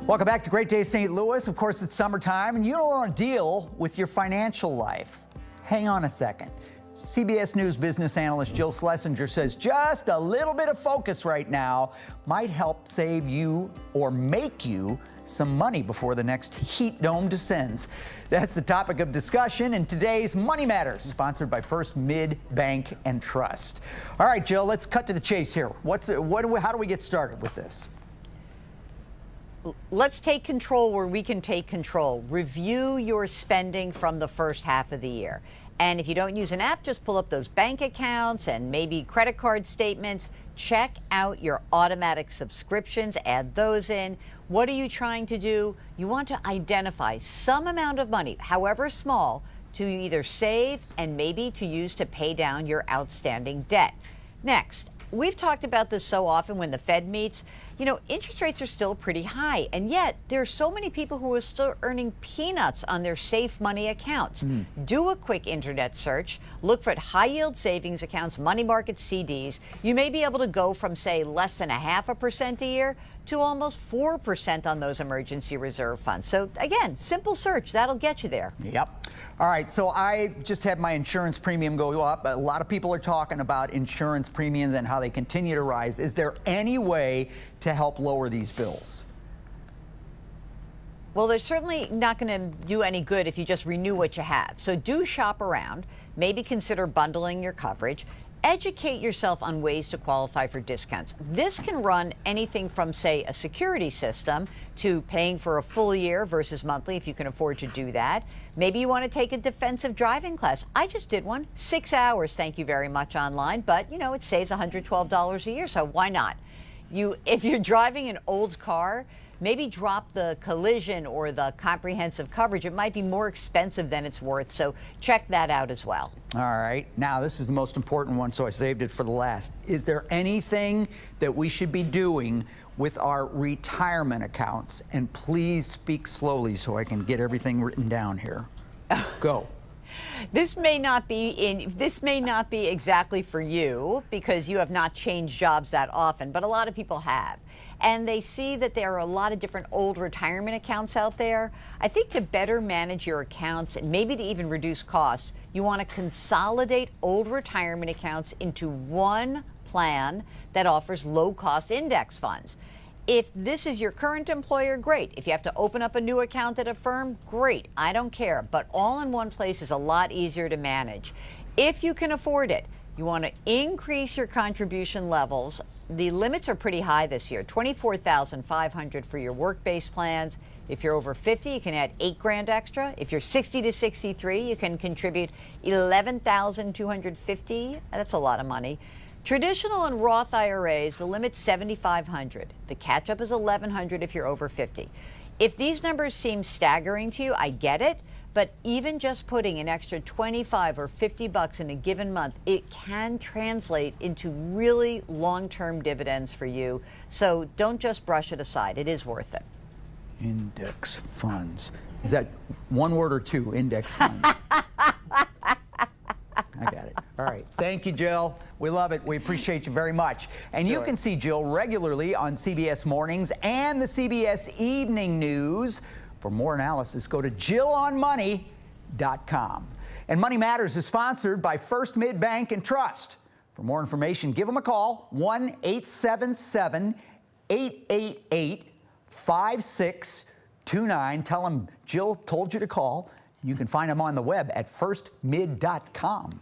Welcome back to Great Day St. Louis. Of course, it's summertime and you don't want to deal with your financial life. Hang on a second. CBS News business analyst Jill Schlesinger says just a little bit of focus right now might help save you or make you some money before the next heat dome descends. That's the topic of discussion in today's Money Matters, sponsored by First Mid Bank and Trust. All right, Jill, let's cut to the chase here. How do we get started with this? Let's take control where we can take control. Review your spending from the first half of the year. And if you don't use an app, just pull up those bank accounts and maybe credit card statements. Check out your automatic subscriptions, add those in. What are you trying to do? You want to identify some amount of money, however small, to either save and maybe to use to pay down your outstanding debt. Next, we've talked about this so often when the Fed meets. You know, interest rates are still pretty high, and yet there are so many people who are still earning peanuts on their safe money accounts. Do a quick internet search, look for high-yield savings accounts, money market CDs. You may be able to go from, say, less than 0.5% a year to almost 4% on those emergency reserve funds. So again, simple search, that'll get you there. Yep. All right, so I just had my insurance premium go up. A lot of people are talking about insurance premiums and how they continue to rise. Is there any way to help lower these bills? Well, they're certainly not going to do any good if you just renew what you have. So do shop around, maybe consider bundling your coverage. Educate yourself on ways to qualify for discounts. This can run anything from, say, a security system to paying for a full year versus monthly if you can afford to do that. Maybe you want to take a defensive driving class. I just did one, 6 hours, thank you very much, online, but you know, it saves $112 a year, so why not? If you're driving an old car, maybe drop the collision or the comprehensive coverage. It might be more expensive than it's worth, so check that out as well. All right. Now, this is the most important one, so I saved it for the last. Is there anything that we should be doing with our retirement accounts? And please speak slowly so I can get everything written down here. Go. This may not be exactly for you because you have not changed jobs that often, but a lot of people have. And they see that there are a lot of different old retirement accounts out there. I think to better manage your accounts and maybe to even reduce costs, you want to consolidate old retirement accounts into one plan that offers low-cost index funds. If this is your current employer, great. If you have to open up a new account at a firm, great. I don't care. But all in one place is a lot easier to manage. If you can afford it, you want to increase your contribution levels. The limits are pretty high this year, $24,500 for your work-based plans. If you're over 50, you can add $8,000 extra. If you're 60 to 63, you can contribute $11,250. That's a lot of money. Traditional and Roth IRAs, the limit's $7,500. The catch-up is $1,100 if you're over 50. If these numbers seem staggering to you, I get it, but even just putting an extra 25 or 50 bucks in a given month, it can translate into really long-term dividends for you. So don't just brush it aside. It is worth it. Index funds. Is that one word or two, index funds? I got it. All right. Thank you, Jill. We love it. We appreciate you very much. And you can see Jill regularly on CBS Mornings and the CBS Evening News. For more analysis, go to JillOnMoney.com. And Money Matters is sponsored by First Mid Bank and Trust. For more information, give them a call, 1-877-888-5629. Tell them Jill told you to call. You can find them on the web at firstmid.com.